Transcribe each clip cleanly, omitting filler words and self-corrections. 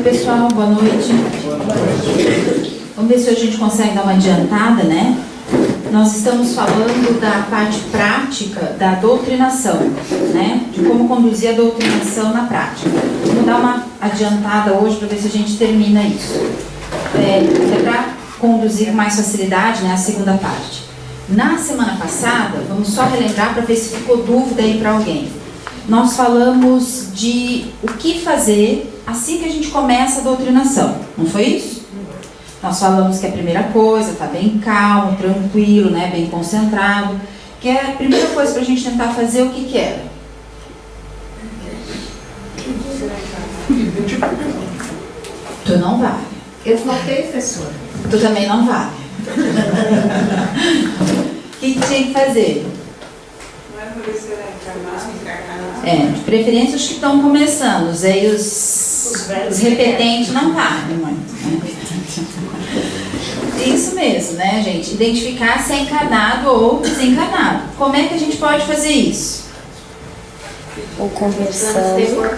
pessoal, boa noite. Vamos ver se hoje a gente consegue dar uma adiantada, né? Nós estamos falando da parte prática da doutrinação, né? De como conduzir a doutrinação na prática. Vamos dar uma adiantada hoje para ver se a gente termina isso. Para conduzir com mais facilidade, né, a segunda parte. Na semana passada, vamos só relembrar para ver se ficou dúvida aí para alguém. Nós falamos de o que fazer assim que a gente começa a doutrinação, não foi isso? Nós falamos que a primeira coisa, tá bem calmo, tranquilo, né, bem concentrado, que é a primeira coisa para a gente tentar fazer, o que era? Tu não vale. Eu faltei, professora. Tu também não vale. O que tinha que fazer? De preferência os que estão começando, aí os repetentes não valem muito, né? Isso mesmo, né, gente? Identificar se é encarnado ou desencarnado. Como é que a gente pode fazer isso? Ou conversando.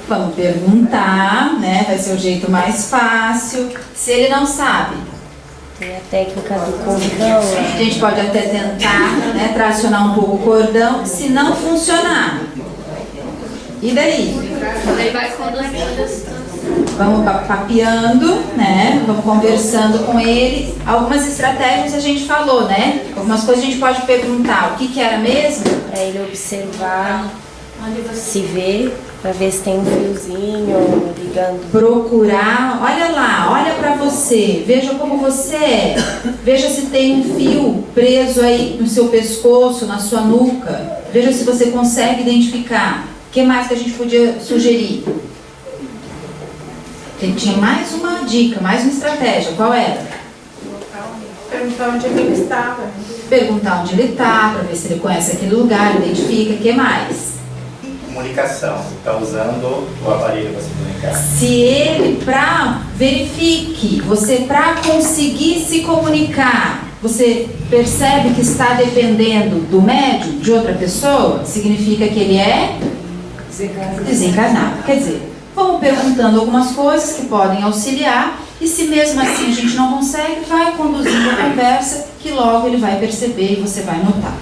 Vamos perguntar, né? Vai ser o jeito mais fácil. Se ele não sabe, Tem a técnica do cordão. a gente pode até tentar, né, tracionar um pouco o cordão. Se não funcionar, e daí? Ele vai conduzindo. Vamos papeando, né? Vamos conversando com ele. Algumas estratégias a gente falou, né? Algumas coisas a gente pode perguntar. O que era mesmo? Para ele observar, se ver, para ver se tem um fiozinho ligando. Procurar, olha lá, olha pra você, veja como você é. Veja se tem um fio preso aí no seu pescoço, na sua nuca. Veja se você consegue identificar. O que mais que a gente podia sugerir? Tinha mais uma dica, mais uma estratégia. Qual era? Perguntar onde ele estava. Perguntar onde ele está, para ver se ele conhece aquele lugar, identifica. O que mais? Comunicação. Está usando o aparelho para se comunicar. Se ele, verifique, você para conseguir se comunicar, você percebe que está dependendo do médium, de outra pessoa, significa que ele é desencarnado. Quer dizer, vamos perguntando algumas coisas que podem auxiliar e se mesmo assim a gente não consegue, vai conduzindo a conversa que logo ele vai perceber e você vai notar.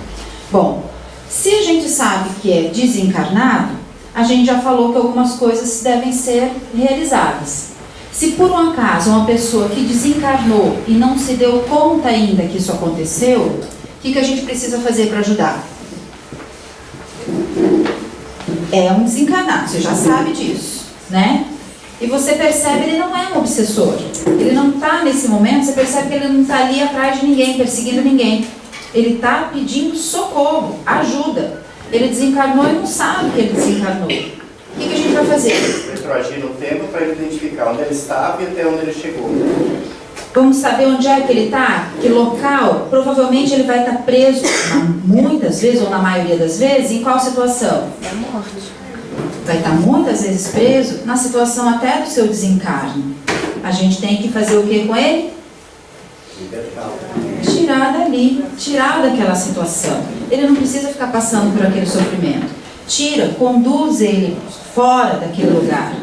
Bom, se a gente sabe que é desencarnado, a gente já falou que algumas coisas devem ser realizadas. Se por um acaso uma pessoa que desencarnou e não se deu conta ainda que isso aconteceu, o que a gente precisa fazer para ajudar? É um desencarnado, você já sabe disso, né? E você percebe, ele não é um obsessor. Ele não está nesse momento, você percebe que ele não está ali atrás de ninguém, perseguindo ninguém. Ele está pedindo socorro, ajuda. Ele desencarnou e não sabe que ele desencarnou. O que a gente vai fazer? Retroagir no tempo para identificar onde ele estava e até onde ele chegou. Vamos saber onde é que ele está? Que local? Provavelmente ele vai estar preso, muitas vezes, ou na maioria das vezes, em qual situação? É a morte. Vai estar muitas vezes preso na situação até do seu desencarne. A gente tem que fazer o que com ele? Tirar dali, tirar daquela situação. Ele não precisa ficar passando por aquele sofrimento. Tira, conduz ele fora daquele lugar.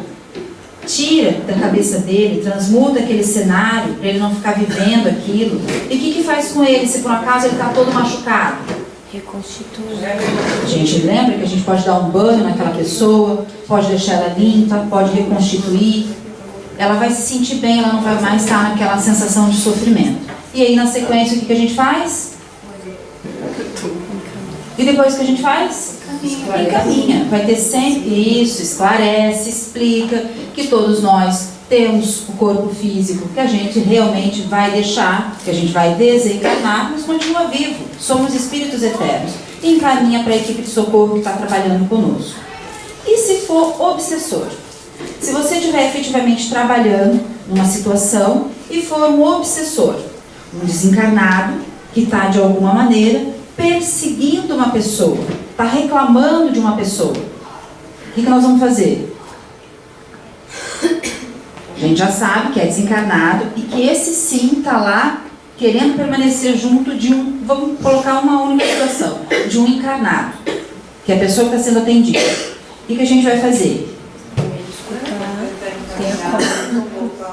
Tira da cabeça dele, transmuta aquele cenário para ele não ficar vivendo aquilo. E o que faz com ele se por acaso ele está todo machucado? Reconstituir. A gente lembra que a gente pode dar um banho naquela pessoa, pode deixar ela limpa, pode reconstituir. Ela vai se sentir bem, ela não vai mais estar naquela sensação de sofrimento. E aí na sequência o que a gente faz? E depois o que a gente faz? Encaminha. Vai ter sempre isso, esclarece, explica que todos nós temos o corpo físico que a gente realmente vai deixar, que a gente vai desencarnar, mas continua vivo. Somos espíritos eternos. E encaminha para a equipe de socorro que está trabalhando conosco. E se for obsessor? Se você estiver efetivamente trabalhando numa situação e for um obsessor, um desencarnado que está de alguma maneira perseguindo uma pessoa, está reclamando de uma pessoa, o que nós vamos fazer? A gente já sabe que é desencarnado e que esse sim está lá querendo permanecer junto de um, vamos colocar uma única situação, de um encarnado, que é a pessoa que está sendo atendida. O que a gente vai fazer?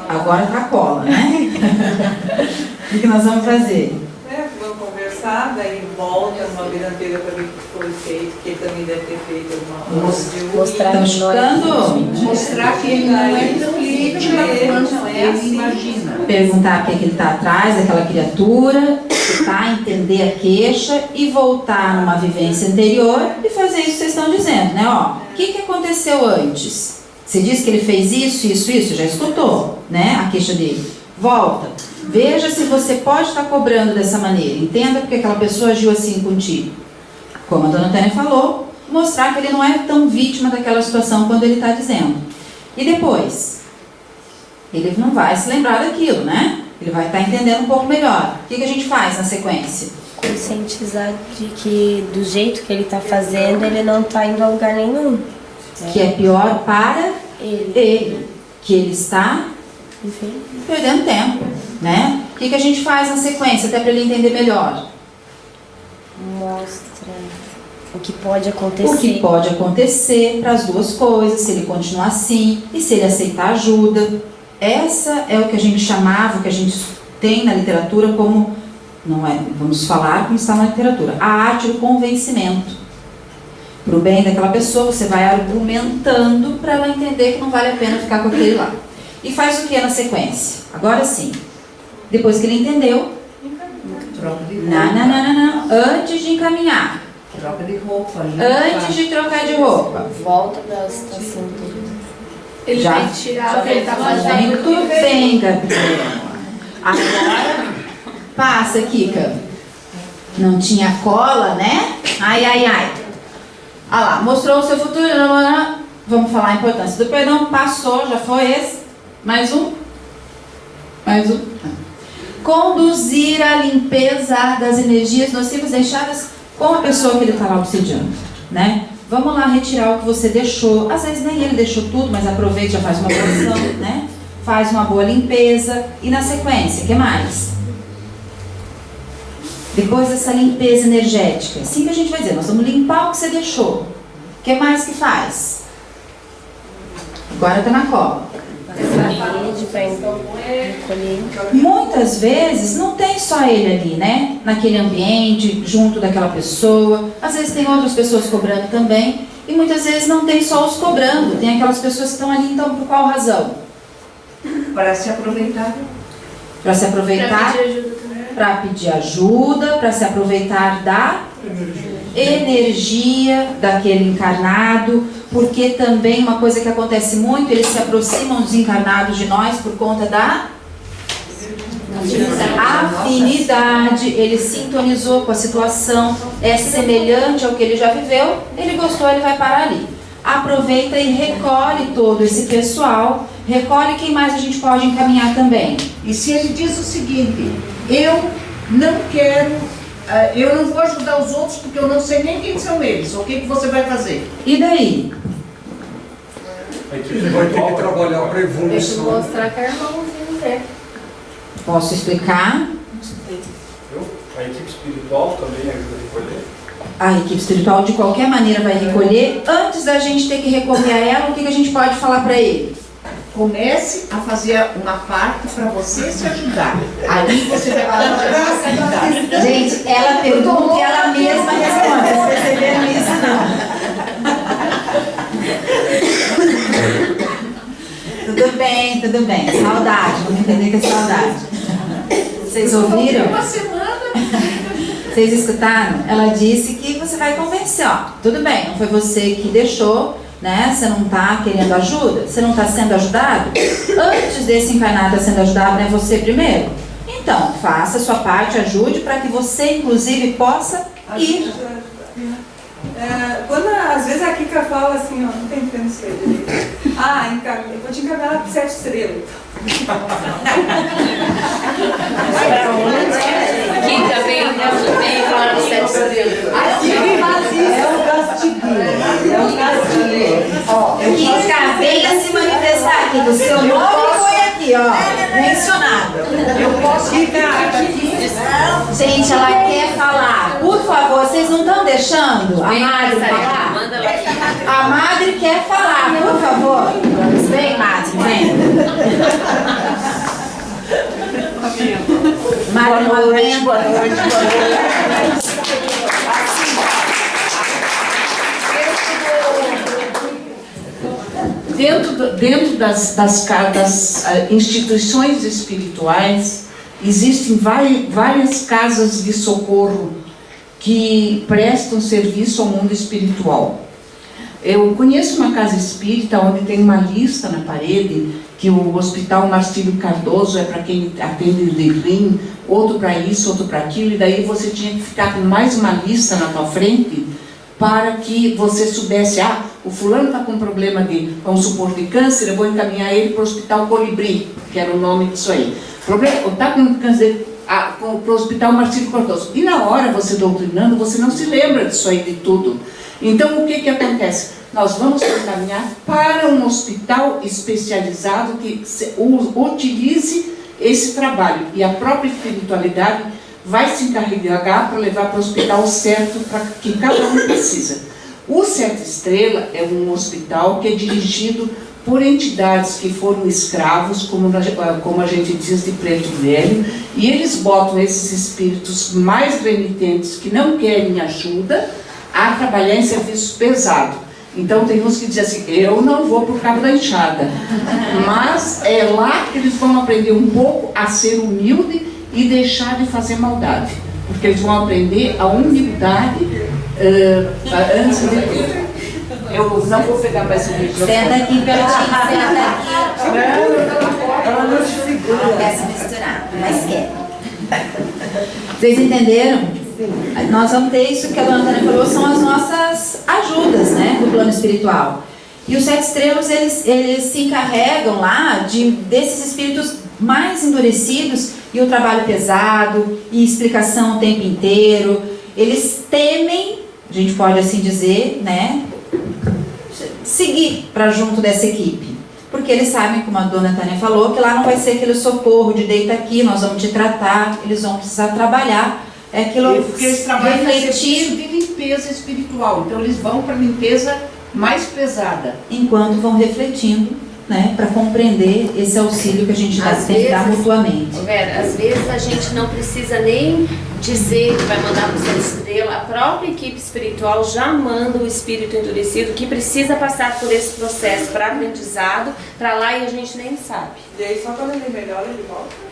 Agora tá a cola, né? O que nós vamos fazer? Vamos conversar, daí volta numa vez anterior para ver o que foi feito, que ele também deve ter feito alguma coisa de Mostrar Estão que não é escutando? Mostrar que ele não é tão vítima quanto ele imagina. Perguntar o que é que ele está atrás daquela criatura, tá? Entender a queixa e voltar numa vivência anterior e fazer isso que vocês estão dizendo, né? Ó, o que aconteceu antes? Você disse que ele fez isso, já escutou, né? A queixa dele. Volta. Veja se você pode estar cobrando dessa maneira. Entenda porque aquela pessoa agiu assim contigo. Como a dona Tânia falou, mostrar que ele não é tão vítima daquela situação quando ele está dizendo. E depois? Ele não vai se lembrar daquilo, né? Ele vai estar entendendo um pouco melhor. O que a gente faz na sequência? conscientizar de que do jeito que ele está fazendo, ele não está indo a lugar nenhum. Que é pior para Ele. que ele está Enfim. perdendo tempo, né? O que a gente faz na sequência, até para ele entender melhor? Mostra o que pode acontecer. O que pode acontecer para as duas coisas, se ele continuar assim e se ele aceitar ajuda. Essa é o que a gente chamava, o que a gente tem na literatura como, não é, vamos falar como está na literatura, a arte do convencimento. Para o bem daquela pessoa, você vai argumentando para ela entender que não vale a pena ficar com aquele lá. E faz o que na sequência? Agora sim. Depois que ele entendeu, Troca de não. Antes de encaminhar, Troca de roupa. antes de trocar de roupa, Volta da situação toda. Ele Já- vai tirar o que ele está fazendo. muito bem, Gabriel. Agora, passa, Kika. Não tinha cola, né? Ai. Ah lá, mostrou o seu futuro. Vamos falar a importância do perdão. Passou, já foi esse. Mais um. Conduzir a limpeza das energias nocivas deixadas com a pessoa que ele está lá obsidiando, né? Vamos lá retirar o que você deixou. Às vezes nem ele deixou tudo, mas aproveita e já faz uma porção, né? Faz uma boa limpeza. E na sequência, o que mais? Depois dessa limpeza energética, assim que a gente vai dizer, nós vamos limpar o que você deixou. O que mais que faz? Agora está na cola. Rede para recolher. Muitas vezes não tem só ele ali, né? Naquele ambiente, junto daquela pessoa. Às vezes tem outras pessoas cobrando também. E muitas vezes não tem só os cobrando. Tem aquelas pessoas que estão ali, então, por qual razão? Para se aproveitar. Para se aproveitar, Para pedir ajuda também. para pedir ajuda, para se aproveitar da energia daquele encarnado, porque também uma coisa que acontece muito, eles se aproximam dos encarnados de nós por conta da afinidade. Ele sintonizou com a situação, é semelhante ao que ele já viveu, ele gostou, ele vai parar ali. Aproveita e recolhe todo esse pessoal, recolhe quem mais a gente pode encaminhar também. E se ele diz o seguinte, eu não quero, eu não vou ajudar os outros porque eu não sei nem quem são eles, o que você vai fazer? E daí? A equipe vai ter que trabalhar para Tem que evolução. mostrar que é irmãozinho dele. Posso explicar? A equipe espiritual também ajuda a recolher. A equipe espiritual de qualquer maneira vai recolher. Antes da gente ter que recorrer a ela, o que a gente pode falar para ele? Comece a fazer uma parte para você se ajudar. Ali você vai falar para facilitar. Gente, ela pergunta e ela mesma responde. Vocês perceberam isso, não? Tudo bem. Saudade, vamos entender que é saudade. Vocês ouviram? Uma semana. Vocês escutaram? Ela disse que você vai convencer, ó. Tudo bem, não foi você que deixou, né? Você não está querendo ajuda? Você não está sendo ajudado? Antes desse encarnado estar sendo ajudado, não é você primeiro? Então, faça a sua parte, ajude para que você, inclusive, possa ir. Quando às vezes a Kika fala assim, ó, não tem entendendo isso aí direito. Eu vou te encaminhar para 7 estrelas. Aqui também fora do 7 estrelas. Kika, venha se manifestar aqui. O seu nome foi aqui, ó, mencionado. Eu posso ficar. Gente, ela quer falar. Por favor, vocês não estão deixando a Mari falar? A Madre quer falar, por favor. Vem, Madre, vem. Madre, Boa noite, boa noite, boa noite. Dentro das instituições espirituais, existem várias casas de socorro que prestam serviço ao mundo espiritual. Eu conheço uma casa espírita onde tem uma lista na parede, que o Hospital Marcílio Cardoso é para quem atende de rim, outro para isso, outro para aquilo, e daí você tinha que ficar com mais uma lista na tua frente, para que você soubesse, o fulano está com problema de, vamos supor, de câncer, eu vou encaminhar ele para o Hospital Colibri, que era o nome disso aí. Está com câncer, para o Hospital Marcílio Cardoso. E na hora, você doutrinando, você não se lembra disso aí de tudo. Então, o que acontece? Nós vamos encaminhar para um hospital especializado que utilize esse trabalho. E a própria espiritualidade vai se encarregar para levar para o hospital certo, para que cada um precisa. O Sete Estrela é um hospital que é dirigido por entidades que foram escravos, como a gente diz, de preto velho, e eles botam esses espíritos mais renitentes que não querem ajuda a trabalhar em serviço pesado. Então tem uns que dizem assim, eu não vou para o cabo da enxada, mas é lá que eles vão aprender um pouco a ser humilde e deixar de fazer maldade, porque eles vão aprender a humildade antes de tudo. Eu não vou pegar mais um microfone. Senta aqui pertinho, senta aqui. Ela não te segura. Não quer se misturar, mas quer. Vocês entenderam? Nós vamos ter isso que a dona Tânia falou, são as nossas ajudas, né, do plano espiritual. E os Sete Estrelas, eles se encarregam lá desses espíritos mais endurecidos e o trabalho pesado e explicação o tempo inteiro. Eles temem, a gente pode assim dizer, né, seguir para junto dessa equipe. Porque eles sabem, como a dona Tânia falou, que lá não vai ser aquele socorro de deita aqui, nós vamos te tratar, eles vão precisar trabalhar. É aquilo, porque eles trabalham no serviço de limpeza espiritual, então eles vão para a limpeza mais pesada. Enquanto vão refletindo, né, para compreender esse auxílio que a gente tem que dar mutuamente. Vera, às vezes a gente não precisa nem dizer que vai mandar para o Sete Estrela, a própria equipe espiritual já manda o espírito endurecido que precisa passar por esse processo para aprendizado, para lá e a gente nem sabe. E aí só quando ele melhora, ele volta?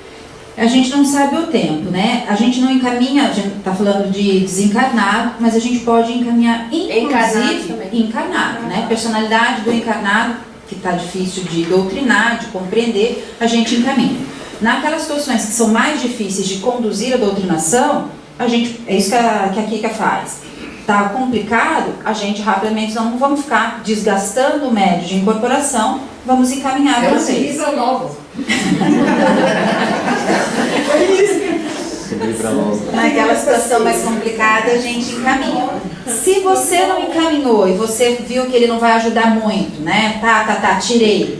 A gente não sabe o tempo, né? A gente não encaminha, a gente está falando de desencarnado, mas a gente pode encaminhar, inclusive, encarnado, né? Personalidade do encarnado, que está difícil de doutrinar, de compreender, a gente encaminha. Naquelas situações que são mais difíceis de conduzir a doutrinação, é isso que a Kika faz. Está complicado, a gente rapidamente não vamos ficar desgastando o médio de incorporação, vamos encaminhar para vocês. Se livra logo. Naquela situação mais complicada, a gente encaminha. Se você não encaminhou e você viu que ele não vai ajudar muito, né? Tirei.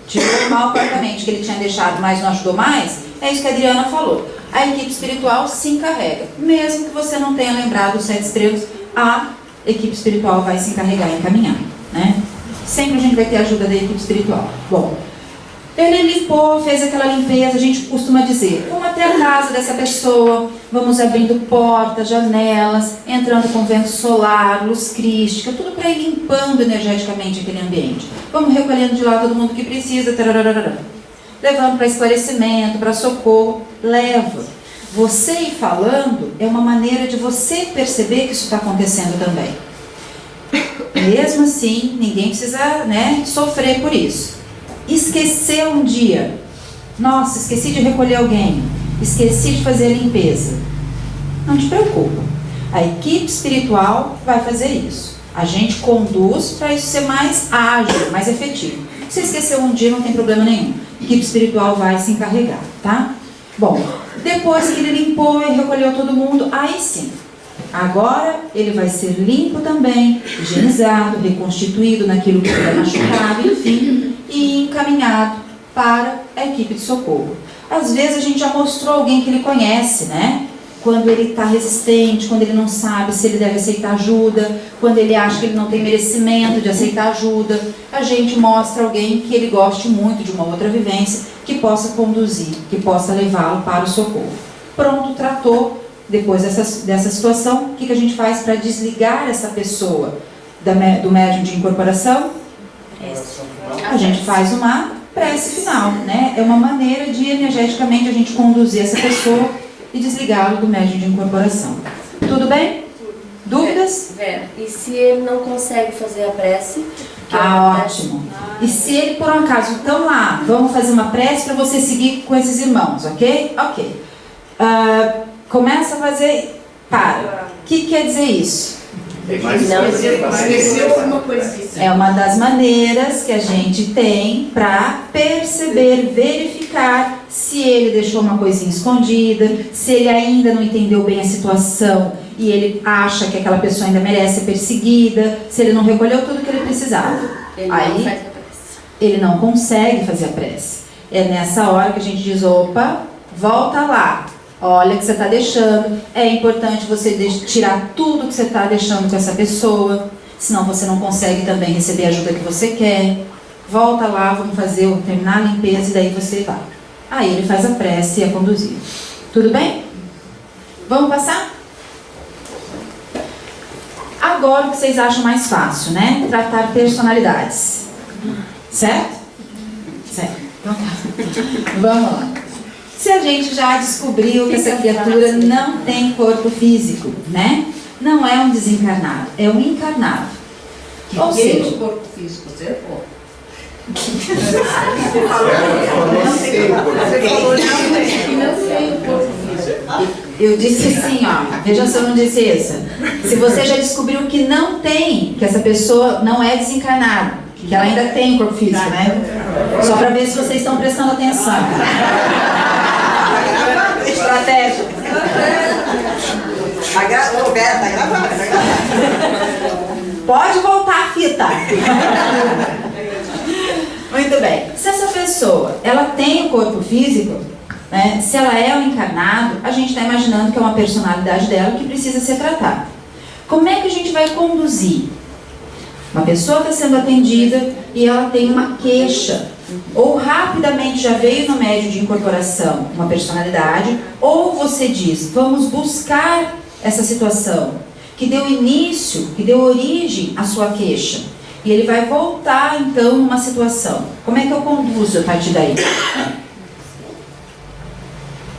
Tirou mal corretamente que ele tinha deixado, mas não ajudou mais, é isso que a Adriana falou. A equipe espiritual se encarrega. Mesmo que você não tenha lembrado os Sete Estrelas, a equipe espiritual vai se encarregar e encaminhar, né? Sempre a gente vai ter a ajuda da equipe espiritual. Bom, ele limpou, fez aquela limpeza, a gente costuma dizer, vamos até a casa dessa pessoa, vamos abrindo portas, janelas, entrando com vento solar, luz crística, tudo para ir limpando energeticamente aquele ambiente. Vamos recolhendo de lá todo mundo que precisa, levando para esclarecimento, para socorro, leva. Você ir falando é uma maneira de você perceber que isso está acontecendo também. Mesmo assim, ninguém precisa, né, sofrer por isso. Esquecer um dia, nossa, esqueci de recolher alguém, esqueci de fazer a limpeza, não te preocupa, a equipe espiritual vai fazer isso, a gente conduz para isso ser mais ágil, mais efetivo. Se esqueceu um dia, não tem problema nenhum, a equipe espiritual vai se encarregar, tá? Bom, depois que ele limpou e recolheu todo mundo, aí sim, agora ele vai ser limpo também, higienizado, reconstituído naquilo que foi machucado, enfim, e encaminhado para a equipe de socorro. Às vezes a gente já mostrou alguém que ele conhece, né? quando ele está resistente, quando ele não sabe se ele deve aceitar ajuda, quando ele acha que ele não tem merecimento de aceitar ajuda, a gente mostra alguém que ele goste muito de uma outra vivência, que possa conduzir, que possa levá-lo para o socorro. Pronto, tratou. Depois dessa situação, o que a gente faz para desligar essa pessoa do médium de incorporação? A gente faz uma prece final, né? É uma maneira de energeticamente a gente conduzir essa pessoa e desligá-lo do médium de incorporação. Tudo bem? Dúvidas? Vera, e se ele não consegue fazer a prece? Ótimo. E se ele, por um acaso, então lá, vamos fazer uma prece para você seguir com esses irmãos, ok? Ok. Começa a fazer. Para. O que quer dizer isso? Esqueceu alguma coisinha. É uma das maneiras que a gente tem para perceber, verificar se ele deixou uma coisinha escondida, se ele ainda não entendeu bem a situação e ele acha que aquela pessoa ainda merece ser perseguida, se ele não recolheu tudo que ele precisava. Aí ele não consegue fazer a prece. É nessa hora que a gente diz, opa, volta lá. Olha o que você está deixando. É importante você tirar tudo que você está deixando com essa pessoa. Senão você não consegue também receber a ajuda que você quer. Volta lá, vamos terminar a limpeza e daí você vai. Aí ele faz a prece e é conduzido. Tudo bem? Vamos passar? Agora o que vocês acham mais fácil, né? Tratar personalidades. Certo? Certo. Então tá. Vamos lá. Se a gente já descobriu que essa criatura não tem corpo físico, né? Não é um desencarnado, é um encarnado. Ou seja, o corpo físico, você pô. Você falou que não tem corpo físico. eu disse assim, ó, veja se eu não disse isso. Se você já descobriu que não tem, que essa pessoa não é desencarnada, que ela ainda tem corpo físico, né? Só para ver se vocês estão prestando atenção. Estratégia. Tá gravando. Pode voltar a fita. Muito bem. Se essa pessoa, ela tem o corpo físico, né, se ela é um encarnado, a gente está imaginando que é uma personalidade dela que precisa ser tratada. Como é que a gente vai conduzir? Uma pessoa está sendo atendida e ela tem uma queixa. Ou rapidamente já veio no médium de incorporação uma personalidade, ou você diz, vamos buscar essa situação que deu início, que deu origem à sua queixa. E ele vai voltar então numa situação. Como é que eu conduzo a partir daí?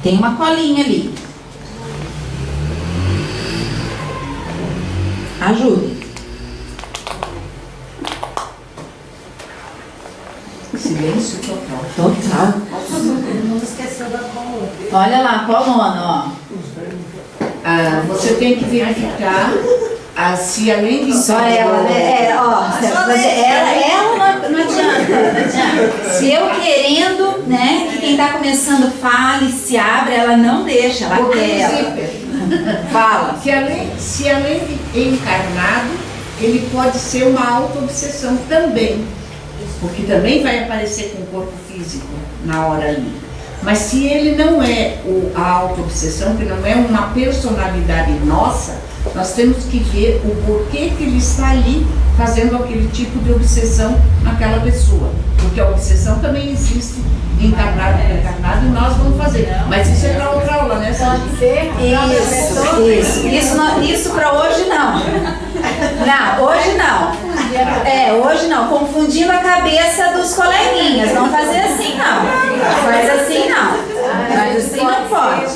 Tem uma colinha ali. Ajude. Silêncio total. Total. Não esqueceu da cola. Olha lá, coluna, ó. Você tem que verificar se além de Só ela, né? Ela não adianta. Se eu querendo, né, que quem está começando fale, se abre, ela não deixa, ela quer. Fala. Se além de encarnado, ele pode ser uma auto-obsessão também. Porque também vai aparecer com o corpo físico na hora ali. Mas se ele não é a auto-obsessão, que não é uma personalidade nossa, nós temos que ver o porquê que ele está ali fazendo aquele tipo de obsessão naquela pessoa. Porque a obsessão também existe encarnado e encarnado, e nós vamos fazer. Mas isso é para outra aula, né? Isso para hoje não. Não, hoje não. Hoje não. Confundindo a cabeça dos coleguinhas. Não fazer assim, não. Faz assim, não. Mas assim não pode.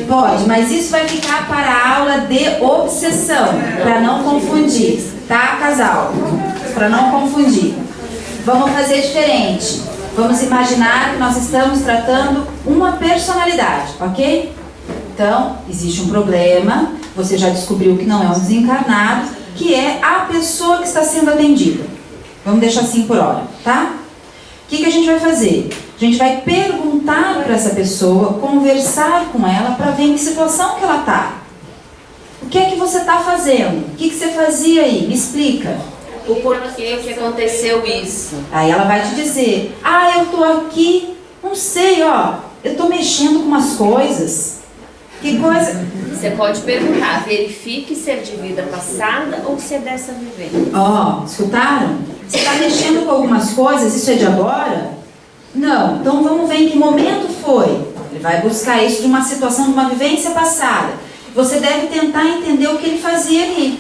Pode, mas isso vai ficar para a aula de obsessão. Para não confundir. Tá, casal? Para não confundir. Vamos fazer diferente. Vamos imaginar que nós estamos tratando uma personalidade, ok? Então, existe um problema, você já descobriu que não é um desencarnado, que é a pessoa que está sendo atendida. Vamos deixar assim por hora, tá? O que a gente vai fazer? A gente vai perguntar para essa pessoa, conversar com ela para ver em que situação que ela está. O que é que você está fazendo? O que você fazia aí? Me explica. O porquê que aconteceu isso? Aí ela vai te dizer, eu tô aqui, não sei, eu tô mexendo com umas coisas. Que coisa... Você pode perguntar, verifique se é de vida passada ou se é dessa vivência. Ó, escutaram? Você está mexendo com algumas coisas, isso é de agora? Não, então vamos ver em que momento foi. Ele vai buscar isso de uma situação, de uma vivência passada. Você deve tentar entender o que ele fazia ali.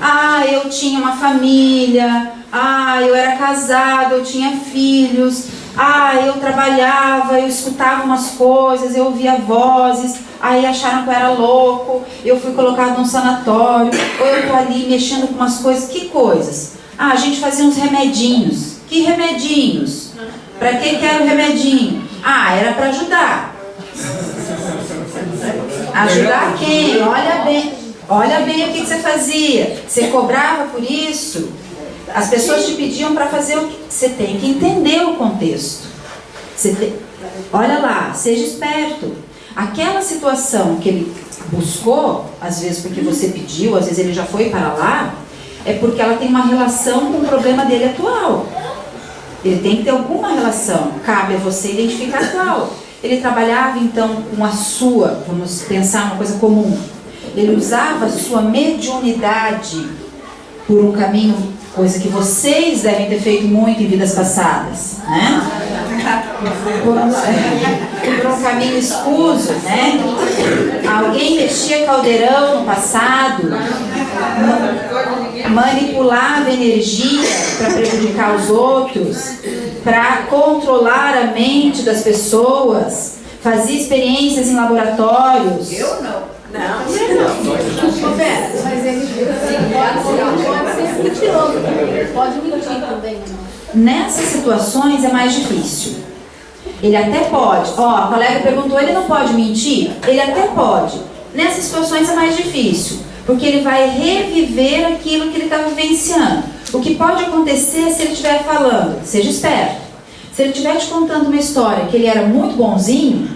Ah, eu tinha uma família. Ah, eu era casado, eu tinha filhos. Ah, eu trabalhava, eu escutava umas coisas, eu ouvia vozes. Aí acharam que eu era louco, eu fui colocado num sanatório. Ou eu tô ali mexendo com umas coisas. Que coisas? Ah, a gente fazia uns remedinhos. Que remedinhos? Para que era o remedinho? Ah, era para ajudar. Ajudar quem? Olha bem o que você fazia. Você cobrava por isso? As pessoas te pediam para fazer o que? Você tem que entender o contexto. Olha lá, seja esperto. Aquela situação que ele buscou, às vezes porque você pediu, às vezes ele já foi para lá, é porque ela tem uma relação com o problema dele atual. Ele tem que ter alguma relação. Cabe a você identificar qual. Ele trabalhava então com a sua, vamos pensar uma coisa comum. Ele usava a sua mediunidade por um caminho, coisa que vocês devem ter feito muito em vidas passadas, né? Por um caminho escuso, né? Alguém mexia caldeirão no passado, manipulava energia para prejudicar os outros, para controlar a mente das pessoas, fazia experiências em laboratórios. Eu não. Não. Mas ele pode ser mentiroso também. Pode mentir também. Nessas situações é mais difícil. Ele até pode. Ó, a colega perguntou, ele não pode mentir? Ele até pode. Nessas situações é mais difícil, porque ele vai reviver aquilo que ele está vivenciando. O que pode acontecer se ele estiver falando, seja esperto. Se ele estiver te contando uma história que ele era muito bonzinho,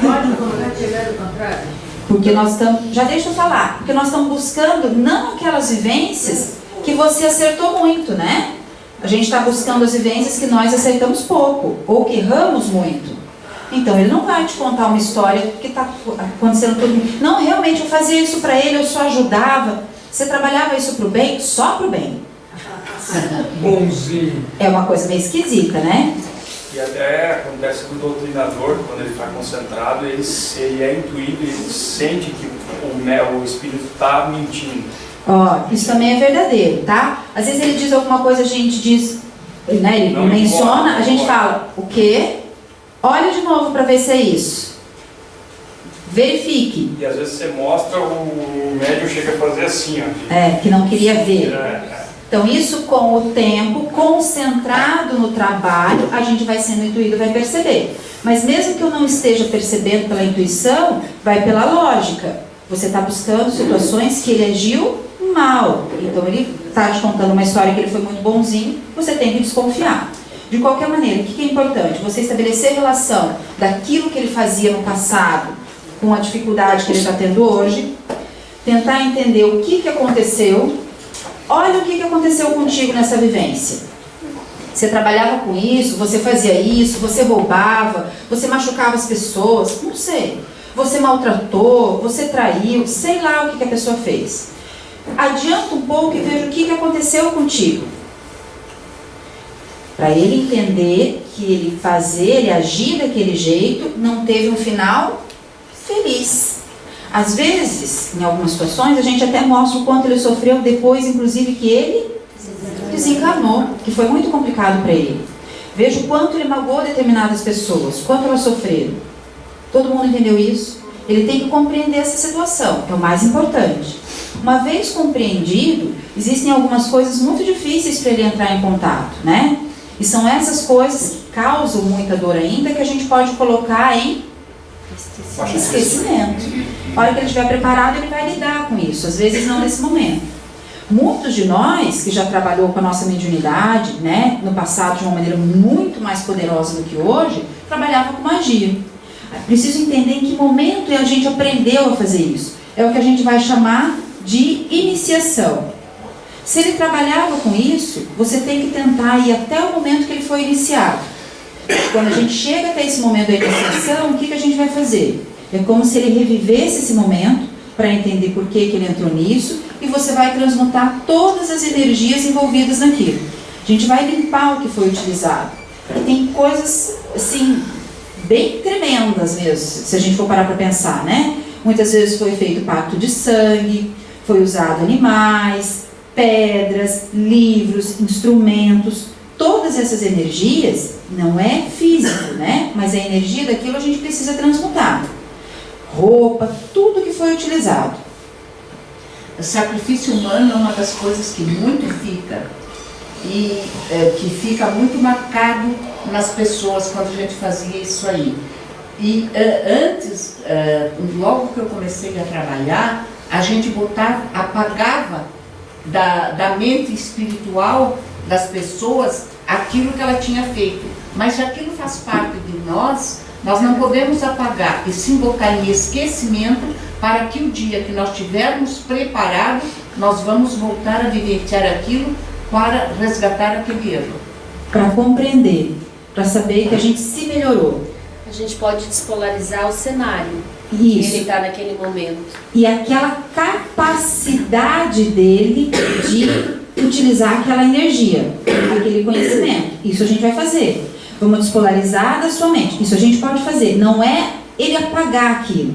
Pode colocar chegar do contrário? porque nós estamos, já deixa eu falar, porque nós estamos buscando não aquelas vivências que você acertou muito, né? A gente está buscando as vivências que nós acertamos pouco, ou que erramos muito. Então ele não vai te contar uma história que está acontecendo tudo. Não, realmente eu fazia isso para ele, eu só ajudava. Você trabalhava isso para o bem? Só para o bem. Bonzinho. É uma coisa meio esquisita, né? E até acontece com o doutrinador, quando ele está concentrado, ele é intuído, ele sente que o espírito está mentindo. Ó, isso também é verdadeiro, tá? Às vezes ele diz alguma coisa, a gente diz, né? Ele Não menciona, importa, a gente não fala, o quê? Olha de novo para ver se é isso. Verifique. E às vezes você mostra, o médium chega a fazer assim, ó. É, que não queria ver. É. Então, isso com o tempo, concentrado no trabalho, a gente vai sendo intuído, vai perceber. Mas mesmo que eu não esteja percebendo pela intuição, vai pela lógica. Você está buscando situações que ele agiu mal. Então, ele está te contando uma história que ele foi muito bonzinho, você tem que desconfiar. De qualquer maneira, o que é importante? Você estabelecer relação daquilo que ele fazia no passado com a dificuldade que ele está tendo hoje, tentar entender o que aconteceu. Olha o que aconteceu contigo nessa vivência. Você trabalhava com isso, você fazia isso, você roubava, você machucava as pessoas, não sei. Você maltratou, você traiu, sei lá o que a pessoa fez. Adianta um pouco e veja o que aconteceu contigo. Para ele entender que ele agir daquele jeito não teve um final feliz. Às vezes, em algumas situações, a gente até mostra o quanto ele sofreu depois, inclusive, que ele desencarnou, que foi muito complicado para ele. Veja o quanto ele magoou determinadas pessoas, quanto elas sofreram. Todo mundo entendeu isso? Ele tem que compreender essa situação, é o mais importante. Uma vez compreendido, existem algumas coisas muito difíceis para ele entrar em contato, né? E são essas coisas que causam muita dor ainda, que a gente pode colocar em esquecimento. A hora que ele estiver preparado, ele vai lidar com isso. Às vezes não nesse momento. Muitos de nós, que já trabalhou com a nossa mediunidade, né, no passado de uma maneira muito mais poderosa do que hoje, trabalhava com magia. Preciso entender em que momento a gente aprendeu a fazer isso. É o que a gente vai chamar de iniciação. Se ele trabalhava com isso, você tem que tentar ir até o momento que ele foi iniciado. Quando a gente chega até esse momento da iniciação, o que a gente vai fazer? É como se ele revivesse esse momento para entender por que ele entrou nisso, e você vai transmutar todas as energias envolvidas naquilo. A gente vai limpar o que foi utilizado. E tem coisas, assim, bem tremendas mesmo, se a gente for parar para pensar, né? Muitas vezes foi feito pacto de sangue, foi usado animais, pedras, livros, instrumentos. Todas essas energias não é físico, né? Mas a energia daquilo a gente precisa transmutar. Roupa, tudo que foi utilizado. O sacrifício humano é uma das coisas que muito fica e que fica muito marcado nas pessoas quando a gente fazia isso aí. E antes, logo que eu comecei a trabalhar, a gente apagava da mente espiritual das pessoas aquilo que ela tinha feito. Mas se aquilo faz parte de nós não podemos apagar e sim botar em esquecimento, para que o dia que nós tivermos preparado, nós vamos voltar a vivenciar aquilo para resgatar aquele erro. Para compreender, para saber que a gente se melhorou. A gente pode despolarizar o cenário que Isso. ele está naquele momento. E aquela capacidade dele de utilizar aquela energia, aquele conhecimento. Isso a gente vai fazer. Vamos despolarizar da sua mente. Isso a gente pode fazer. Não é ele apagar aquilo.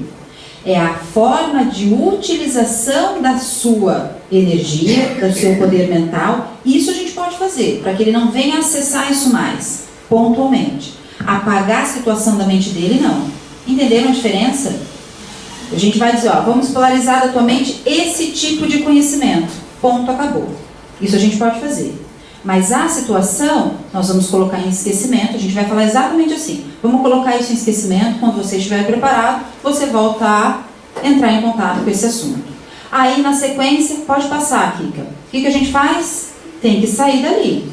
É a forma de utilização da sua energia, do seu poder mental. Isso a gente pode fazer, para que ele não venha acessar isso mais, pontualmente. Apagar a situação da mente dele, não. Entenderam a diferença? A gente vai dizer, ó, vamos polarizar da tua mente esse tipo de conhecimento. Ponto, acabou. Isso a gente pode fazer. Mas a situação, nós vamos colocar em esquecimento, a gente vai falar exatamente assim. Vamos colocar isso em esquecimento, quando você estiver preparado, você volta a entrar em contato com esse assunto. Aí, na sequência, pode passar, Kika. O que a gente faz? Tem que sair dali.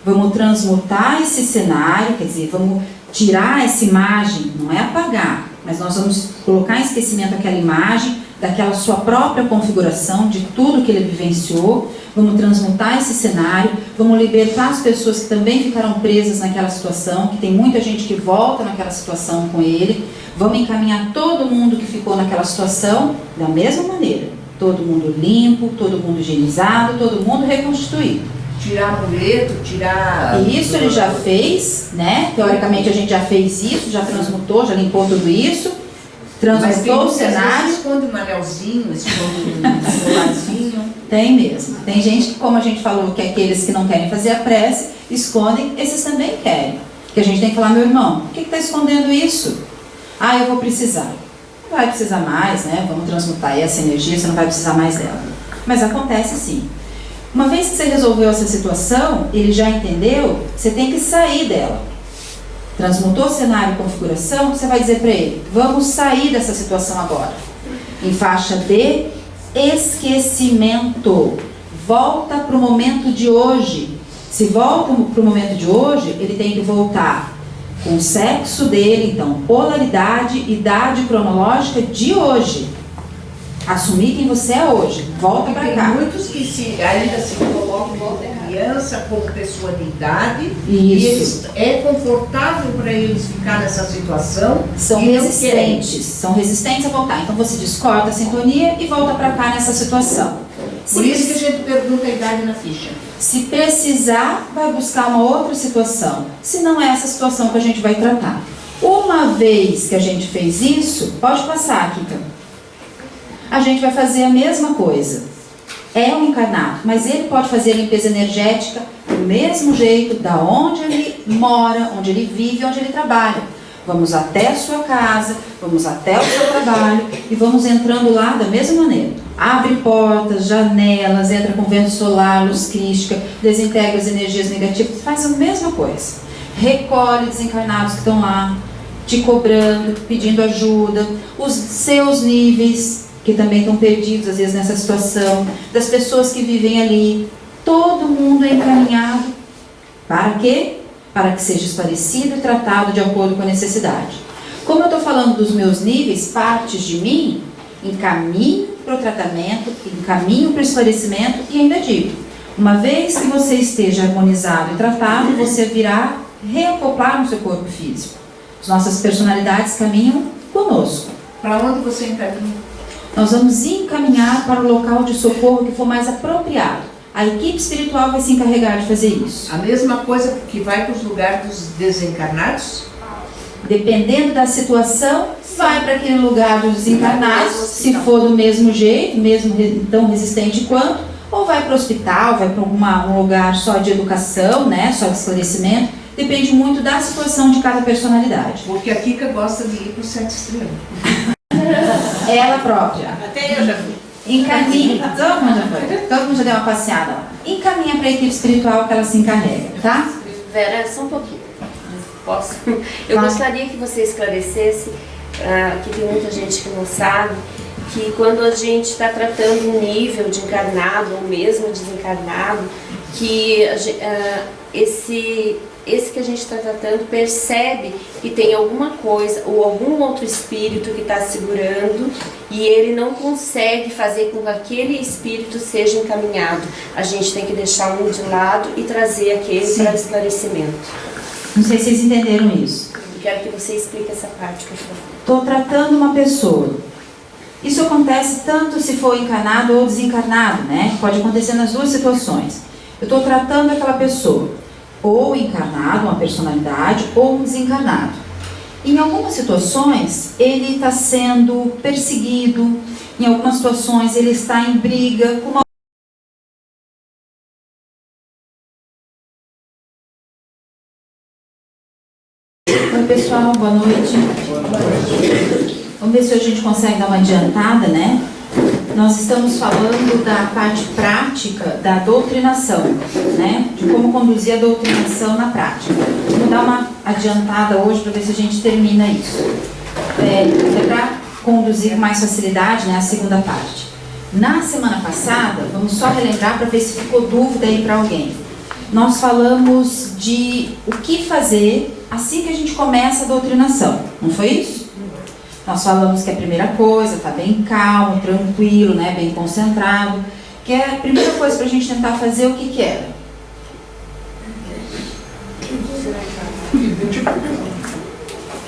Vamos transmutar esse cenário, quer dizer, vamos tirar essa imagem, não é apagar, mas nós vamos colocar em esquecimento aquela imagem, daquela sua própria configuração, de tudo que ele vivenciou. Vamos transmutar esse cenário, vamos libertar as pessoas que também ficaram presas naquela situação, que tem muita gente que volta naquela situação com ele. Vamos encaminhar todo mundo que ficou naquela situação da mesma maneira. Todo mundo limpo, todo mundo higienizado, todo mundo reconstituído. Tirar amuleto, tirar... E isso ele já fez, né? Teoricamente a gente já fez isso, já transmutou, já limpou tudo isso. Transmutou o cenário. Esconde um anelzinho, esconde um colarzinho. Tem mesmo. Tem gente que, como a gente falou, que aqueles que não querem fazer a prece, escondem, esses também querem. Porque a gente tem que falar, meu irmão, por que está escondendo isso? Ah, eu vou precisar. Não vai precisar mais, né? Vamos transmutar aí essa energia, você não vai precisar mais dela. Mas acontece sim. Uma vez que você resolveu essa situação, ele já entendeu, você tem que sair dela. Transmutou o cenário e configuração, você vai dizer para ele, vamos sair dessa situação agora. Em faixa de esquecimento. Volta para o momento de hoje. Se volta para o momento de hoje, ele tem que voltar com o sexo dele, então, polaridade, idade cronológica de hoje. Assumir quem você é hoje. Volta para cá. Tem muitos que ainda se colocam como criança, como pessoa de idade. Isso. E é confortável para eles ficar nessa situação. São resistentes. São resistentes a voltar. Então você descorta a sintonia e volta para cá nessa situação. Por isso que a gente pergunta a idade na ficha. Se precisar, vai buscar uma outra situação. Se não é essa situação que a gente vai tratar. Uma vez que a gente fez isso, pode passar, Kika. A gente vai fazer a mesma coisa. É um encarnado, mas ele pode fazer a limpeza energética do mesmo jeito, da onde ele mora, onde ele vive, onde ele trabalha. Vamos até a sua casa, vamos até o seu trabalho e vamos entrando lá da mesma maneira. Abre portas, janelas, entra com vento solar, luz crística, desintegra as energias negativas, faz a mesma coisa. Recolhe desencarnados que estão lá, te cobrando, pedindo ajuda, os seus níveis, que também estão perdidos às vezes nessa situação, das pessoas que vivem ali. Todo mundo é encaminhado para quê? Para que seja esclarecido e tratado de acordo com a necessidade. Como eu estou falando dos meus níveis, partes de mim, encaminho para o tratamento, encaminho para o esclarecimento e ainda digo, uma vez que você esteja harmonizado e tratado, você virá reacoplar no seu corpo físico. As nossas personalidades caminham conosco. Para onde você encaminha? Nós vamos encaminhar para o local de socorro que for mais apropriado. A equipe espiritual vai se encarregar de fazer isso. A mesma coisa que vai para os lugares dos desencarnados? Dependendo da situação, vai para aquele lugar dos desencarnados, se for do mesmo jeito, mesmo tão resistente quanto, ou vai para o hospital, vai para um lugar só de educação, né, só de esclarecimento. Depende muito da situação de cada personalidade. Porque a Kika gosta de ir para o 7 extremo. Ela própria. Até eu já fui. Encaminha, todo mundo já foi, todo mundo já deu uma passeada lá. Encaminha para a equipe espiritual que ela se encarrega, tá? Vera, só um pouquinho. Posso? Eu Claro. gostaria que você esclarecesse, que tem muita gente que não sabe, que quando a gente está tratando um nível de encarnado ou mesmo desencarnado, que esse que a gente está tratando percebe que tem alguma coisa ou algum outro espírito que está segurando e ele não consegue fazer com que aquele espírito seja encaminhado. A gente tem que deixar um de lado e trazer aquele para esclarecimento. Não sei se vocês entenderam isso. Eu quero que você explique essa parte, por favor. Estou tratando uma pessoa. Isso acontece tanto se for encarnado ou desencarnado, né? Pode acontecer nas duas situações. Eu estou tratando aquela pessoa, ou encarnado, uma personalidade, ou um desencarnado. Em algumas situações, ele está sendo perseguido, em algumas situações, ele está em briga com uma... Oi, pessoal, boa noite. Vamos ver se a gente consegue dar uma adiantada, né? Nós estamos falando da parte prática da doutrinação, né? De como conduzir a doutrinação na prática. Vamos dar uma adiantada hoje para ver se a gente termina isso. Para conduzir com mais facilidade, né? A segunda parte. Na semana passada, vamos só relembrar para ver se ficou dúvida aí para alguém. Nós falamos de o que fazer assim que a gente começa a doutrinação, não foi isso? Nós falamos que a primeira coisa, tá bem calmo, tranquilo, né, bem concentrado, que é a primeira coisa para a gente tentar fazer, o que que era?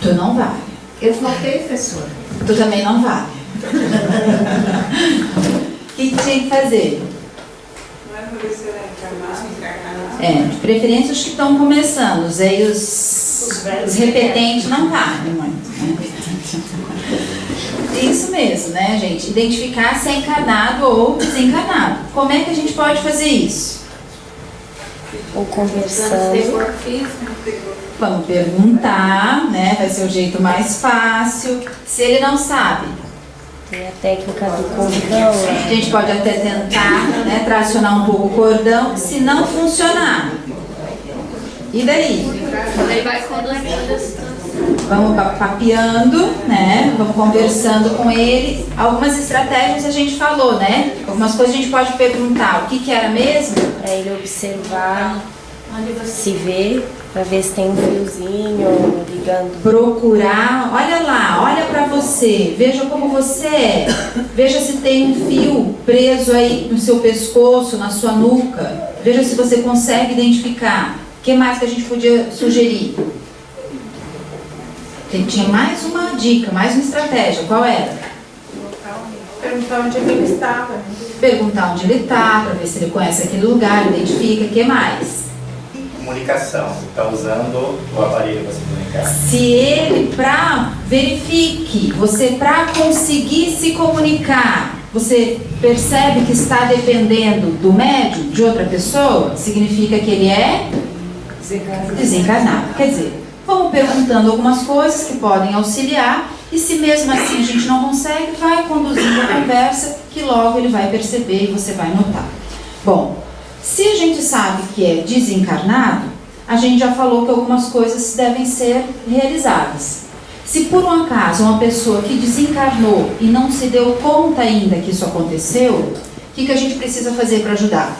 Tu não vale. Eu faltei, professora. Tu também não vale. O que tinha que fazer? Não é para ver se era encarnado. De preferência os que estão começando, os repetentes não valem muito, né? Isso mesmo, né, gente? Identificar se é encarnado ou desencarnado. Como é que a gente pode fazer isso? Ou conversando. Vamos perguntar, né? Vai ser o jeito mais fácil. Se ele não sabe, Tem a técnica do cordão. a gente pode até tentar, né, tracionar um pouco o cordão. Se não funcionar, e daí? Ele vai conduzindo. Vamos papeando, né? Vamos conversando com ele. Algumas estratégias a gente falou, né? Algumas coisas a gente pode perguntar. O que que era mesmo? Para ele observar, se ver, para ver se tem um fiozinho ligando. Procurar. Olha lá, olha pra você. Veja como você é. Veja se tem um fio preso aí no seu pescoço, na sua nuca. Veja se você consegue identificar. O que mais que a gente podia sugerir? Tinha mais uma dica, mais uma estratégia. Qual era? Perguntar onde ele estava. Perguntar onde ele está, para ver se ele conhece aquele lugar, identifica. O que mais? Comunicação. Está usando o aparelho para se comunicar. Se ele, verifique, você para conseguir se comunicar, você percebe que está dependendo do médium, de outra pessoa, significa que ele é desencarnado. Quer dizer, vamos perguntando algumas coisas que podem auxiliar e se mesmo assim a gente não consegue, vai conduzindo a conversa que logo ele vai perceber e você vai notar. Bom, se a gente sabe que é desencarnado, a gente já falou que algumas coisas devem ser realizadas. Se por um acaso uma pessoa que desencarnou e não se deu conta ainda que isso aconteceu, o que a gente precisa fazer para ajudar?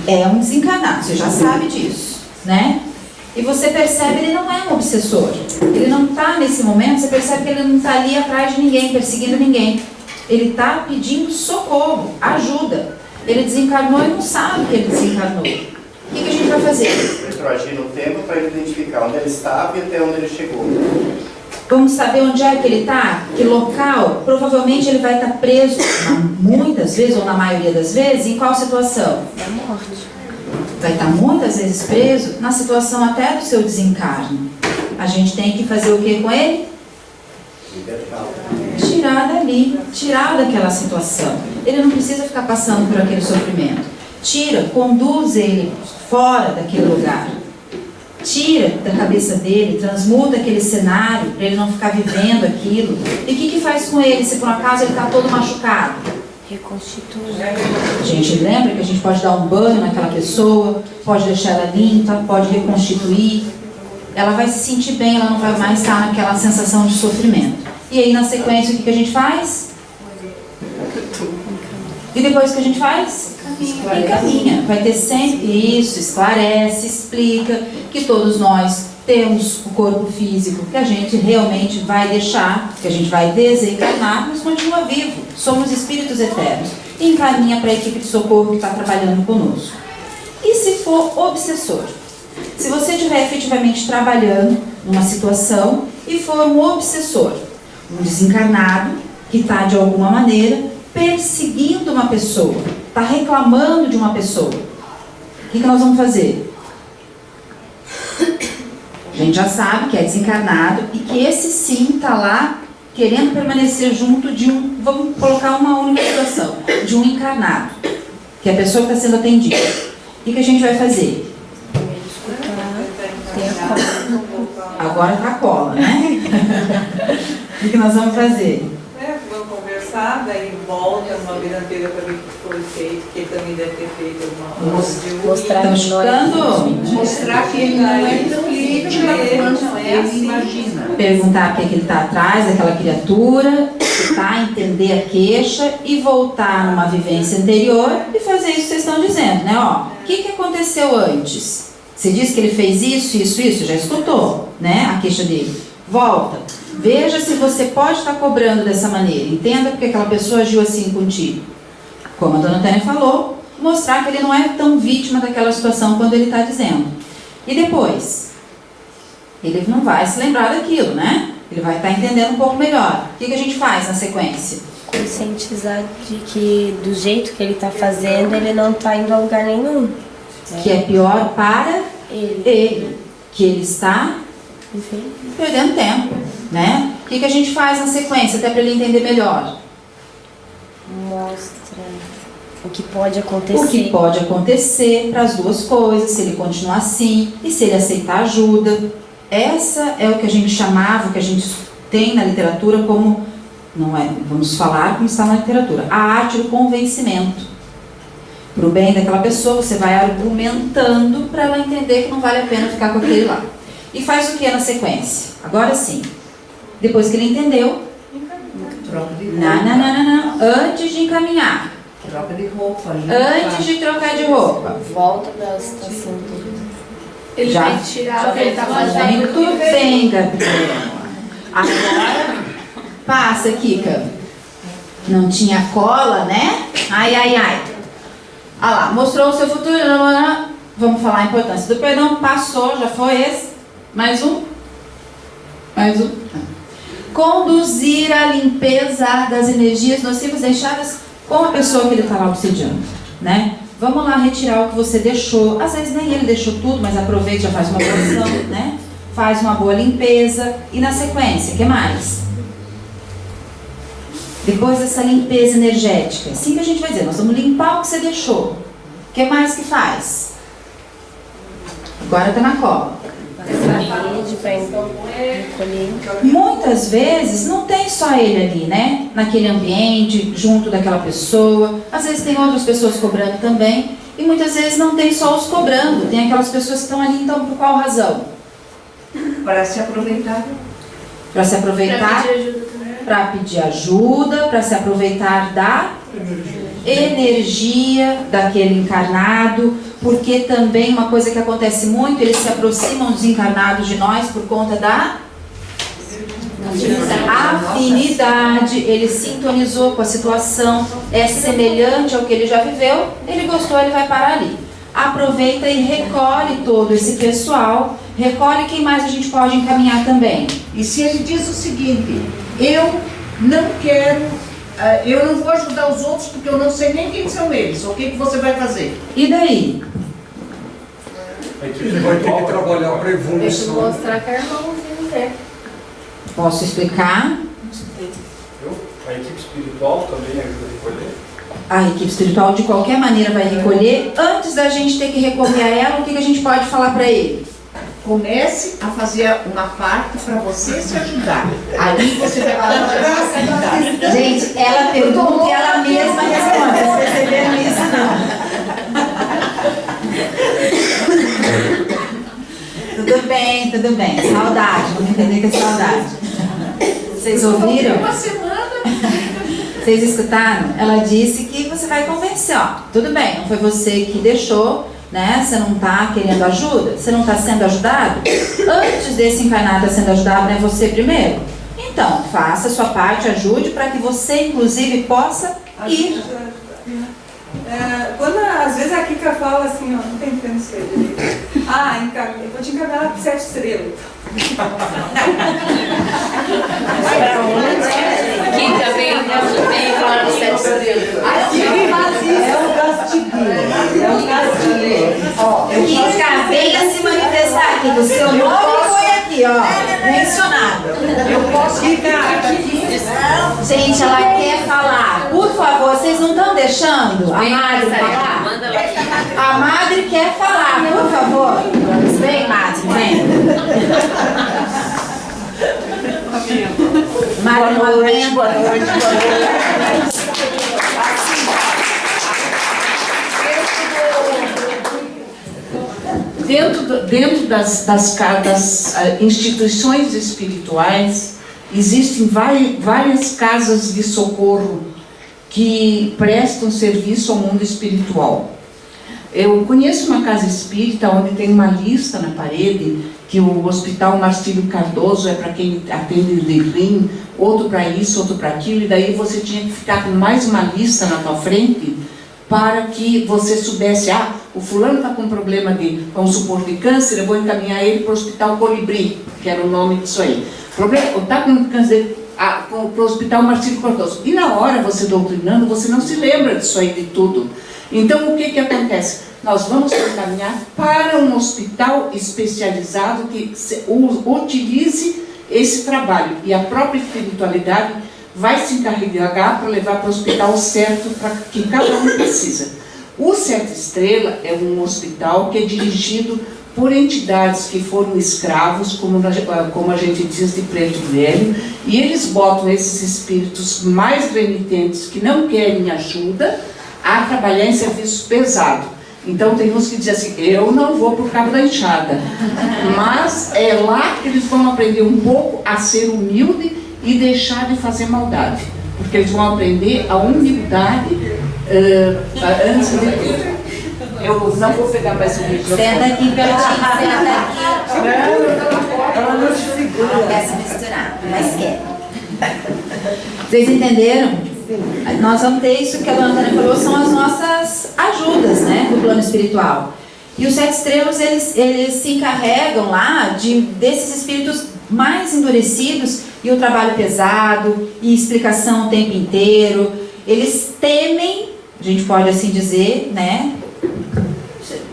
É um desencarnado, você já sabe disso, né? E você percebe, ele não é um obsessor. Ele não está nesse momento, você percebe que ele não está ali atrás de ninguém, perseguindo ninguém. Ele está pedindo socorro, ajuda. Ele desencarnou e não sabe que ele desencarnou. O que a gente vai fazer? Retroagir no tempo para ele identificar onde ele estava e até onde ele chegou. Vamos saber onde é que ele está? Que local? Provavelmente ele vai estar preso, muitas vezes, ou na maioria das vezes, em qual situação? Da morte. Vai estar muitas vezes preso na situação até do seu desencarne. A gente tem que fazer o que com ele? Tirar dali, tirar daquela situação. Ele não precisa ficar passando por aquele sofrimento. Tira, conduz ele fora daquele lugar. Tira da cabeça dele, transmuta aquele cenário para ele não ficar vivendo aquilo. E o que faz com ele se por um acaso ele está todo machucado? Reconstitui. A gente lembra que a gente pode dar um banho naquela pessoa, pode deixar ela limpa, pode reconstituir. Ela vai se sentir bem, ela não vai mais estar naquela sensação de sofrimento. E aí na sequência o que a gente faz? E depois o que a gente faz? Encaminha. Vai ter sempre isso, esclarece, explica que todos nós temos o corpo físico que a gente realmente vai deixar, que a gente vai desencarnar, mas continua vivo. Somos espíritos eternos. E encaminha para a equipe de socorro que está trabalhando conosco. E se for obsessor? Se você estiver efetivamente trabalhando numa situação e for um obsessor, um desencarnado que está de alguma maneira perseguindo uma pessoa, está reclamando de uma pessoa, o que nós vamos fazer? A gente já sabe que é desencarnado e que esse sim está lá querendo permanecer junto de um, vamos colocar uma única situação, de um encarnado, que é a pessoa que está sendo atendida. O que a gente vai fazer? Agora tá a cola, né? O que nós vamos fazer? Vamos conversar, daí volta uma vida anterior para ver o que foi feito, que ele também deve ter feito alguma coisa de Mostrar Estão escutando? Mostrar que ele não é tão vítima quanto ele imagina. Perguntar por que ele está atrás daquela criatura, tá? Entender a queixa e voltar numa vivência anterior e fazer isso que vocês estão dizendo, né? Ó, o que aconteceu antes? Você disse que ele fez isso, já escutou, né? A queixa dele. Volta. Veja se você pode estar cobrando dessa maneira. Entenda porque aquela pessoa agiu assim contigo. Como a dona Tânia falou, mostrar que ele não é tão vítima daquela situação quando ele está dizendo. E depois? Ele não vai se lembrar daquilo, né? Ele vai estar entendendo um pouco melhor. O que a gente faz na sequência? Conscientizar de que do jeito que ele está fazendo, ele não está indo a lugar nenhum. Que é pior para ele. Que ele está Enfim. perdendo tempo, né? O que a gente faz na sequência, até para ele entender melhor? Mostra o que pode acontecer. O que pode acontecer para as duas coisas, se ele continuar assim e se ele aceitar ajuda. Essa é o que a gente chamava, o que a gente tem na literatura como, não é, vamos falar como está na literatura, a arte do convencimento. Para o bem daquela pessoa, você vai argumentando para ela entender que não vale a pena ficar com aquele lá. E faz o que na sequência? Agora sim. Depois que ele entendeu, Troca de roupa. não. Antes de encaminhar, Troca de roupa. antes de trocar de roupa, Volta da situação toda. Ele Já- vai tirar o que ele tá fazendo. muito bem, Gabriel. Agora, passa, Kika. Não tinha cola, né? Ai. Ah lá, mostrou o seu futuro. Vamos falar a importância do perdão. Passou, já foi esse. Mais um. Conduzir a limpeza das energias nocivas deixadas com a pessoa que ele está lá obsidiando, né? Vamos lá retirar o que você deixou. Às vezes nem ele deixou tudo, mas aproveita e já faz uma boa ação, né? Faz uma boa limpeza. E na sequência, o que mais? Depois dessa limpeza energética, assim que a gente vai dizer, nós vamos limpar o que você deixou. O que mais que faz? Agora está na cola. Rede para recolher. Muitas vezes não tem só ele ali, né? Naquele ambiente, junto daquela pessoa. Às vezes tem outras pessoas cobrando também. E muitas vezes não tem só os cobrando. Tem aquelas pessoas que estão ali, então, por qual razão? Para se aproveitar. Para se aproveitar, Pra pedir ajuda também. para pedir ajuda, para se aproveitar da energia daquele encarnado, porque também uma coisa que acontece muito, eles se aproximam dos encarnados de nós por conta da afinidade. Ele sintonizou com a situação, é semelhante ao que ele já viveu, ele gostou, ele vai parar ali. Aproveita e recolhe todo esse pessoal, recolhe quem mais a gente pode encaminhar também. E se ele diz o seguinte, eu não quero, eu não vou ajudar os outros porque eu não sei nem quem são eles, o que você vai fazer? E daí? Ele vai ter que trabalhar para Deixa eu evolução. mostrar que é irmãozinho, né? Posso explicar? A equipe espiritual também ajuda a recolher. A equipe espiritual de qualquer maneira vai recolher. Antes da gente ter que recorrer a ela, o que a gente pode falar para ele? Comece a fazer uma parte para você se ajudar. Ali você vai falar facilidade. Gente, ela pergunta e ela mesma responde. Vocês perceberam isso? Não. Tudo bem, tudo bem. Saudade, vamos entender que é saudade. Vocês ouviram? Uma semana. Vocês escutaram? Ela disse que você vai convencer, ó. Tudo bem, não foi você que deixou, né? Você não está querendo ajuda? Você não está sendo ajudado? Antes desse encarnado estar sendo ajudado, não é você primeiro? Então, faça a sua parte, ajude para que você, inclusive, possa ir. Quando às vezes a Kika fala assim, ó, não tem entendendo isso aí direito. Eu vou te encaminhar para 7 estrelas. Kika vem falar do 7 estrelas. Kika, venha se manifestar aqui, que o seu nome foi aqui, ó, mencionado. Eu posso ficar aqui. Gente, ela quer falar. Por favor, vocês não estão deixando a Madre falar? Manda ela aqui. A Madre quer falar, por favor. Vem, Madre, vem. Madre, Boa noite, boa noite, boa noite. Dentro das instituições espirituais, existem várias casas de socorro que prestam serviço ao mundo espiritual. Eu conheço uma casa espírita onde tem uma lista na parede, que o Hospital Marcílio Cardoso é para quem atende de rim, outro para isso, outro para aquilo, e daí você tinha que ficar com mais uma lista na tua frente, para que você soubesse, o fulano está com problema de, vamos supor, de câncer, eu vou encaminhar ele para o Hospital Colibri, que era o nome disso aí. Está com câncer, para o Hospital Marcílio Cardoso. E na hora, você doutrinando, você não se lembra disso aí de tudo. Então, o que acontece? Nós vamos encaminhar para um hospital especializado que utilize esse trabalho. E a própria espiritualidade vai se encarregar para levar para o hospital certo, para que cada um precisa. O 7 Estrelas é um hospital que é dirigido por entidades que foram escravos, como a gente diz, de preto velho, e eles botam esses espíritos mais renitentes, que não querem ajuda, a trabalhar em serviço pesado. Então tem uns que dizem assim, eu não vou por cabo da enxada, mas é lá que eles vão aprender um pouco a ser humilde e deixar de fazer maldade, porque eles vão aprender a humildade antes de tudo. Eu não vou pegar mais o vídeo. Senta aqui pertinho, senta aqui. Ela não se segura. Não quer se misturar, mas quer. Vocês entenderam? Nós vamos ter isso que a dona Tânia falou, são as nossas ajudas, né, do plano espiritual. E os 7 Estrelas, eles se encarregam lá desses espíritos mais endurecidos e o trabalho pesado e explicação o tempo inteiro. Eles temem, a gente pode assim dizer, né,